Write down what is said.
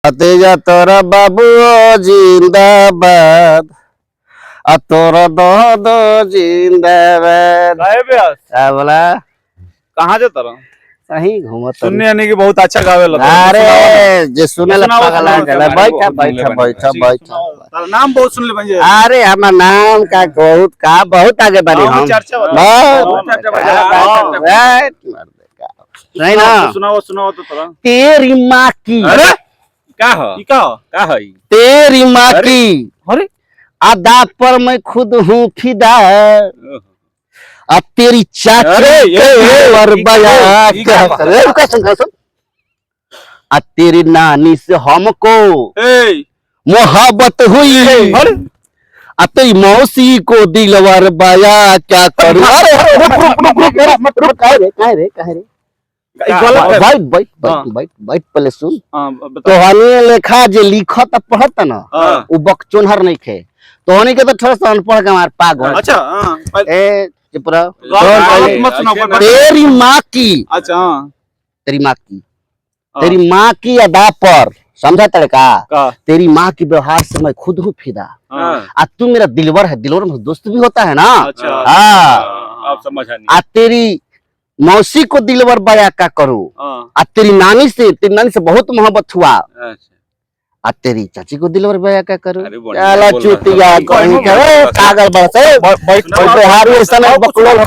तेजा तोरा बाबू जिंदाबाद तोरा दो दो जिंदाबाद। क्या बोला? कहाँ जाता रहा? सही घूमत सुनने यानी कि बहुत अच्छा गावे लगा। अरे जे सुने ला सुनाओ, पागल सुनाओ, चला सुनाओ, बैठा सुनाओ, बैठा सुनाओ, बैठा ठीक है, बैठा। तारा नाम बहुत सुन ले बंजे। अरे हमार नाम का बहुत आगे बढ़ी गाँव में हम चर्चा बता। बहुत गाँव में चर्चा बता। नहीं ना सुनाओ सुनाओ तो तोरा। तेरी माँ की अरे का हो ई का हो? का है तेरी माँ अरे? की अरे अदा पर मैं खुद हूँ फिदा। अब तेरी चाची अरे, और ये बया ये क्या क्या करे? रुका सुन सुन। अब तेरी नानी से हमको ए मोहब्बत हुई। अरे अब तेरी मौसी को दिलवर बया क्या करूं? अरे रुक काहे रे ई गलत है। बैठ बैठ हाँ। बैठ बैठ बैठ पहले सुन। हां बता। तोहनी लेखा जे लिखत पढ़त ना हां उ बकचोनहर नहीं खे। तोहनी के तो थोड़ा सा अनपढ़ के मार पागल। अच्छा हां ए चुप रहो। गलत मत सुनाओ। अच्छे ना। तेरी माँ की अच्छा हां तेरी माँ की तेरी माँ की अदा पर समझा तड़का। का तेरी माँ की व्यवहार से मैं खुद हूँ फिदा। हां आज तू मेरा दिलवर है, दिलवर में दोस्त भी होता है ना। अच्छा हाँ। आप समझा नहीं। आज तेरी मौसी को दिलवर बया क्या करूं? हां आज तेरी नानी से बहुत मोहब्बत हुआ। अच्छा आज तेरी चाची को दिलवर बया क्या करूं? अरे बढ़िया चला बोल रहा चुतिया है। कहीं के पागल बस बैठ बिहार में ऐसा नहीं बकलोल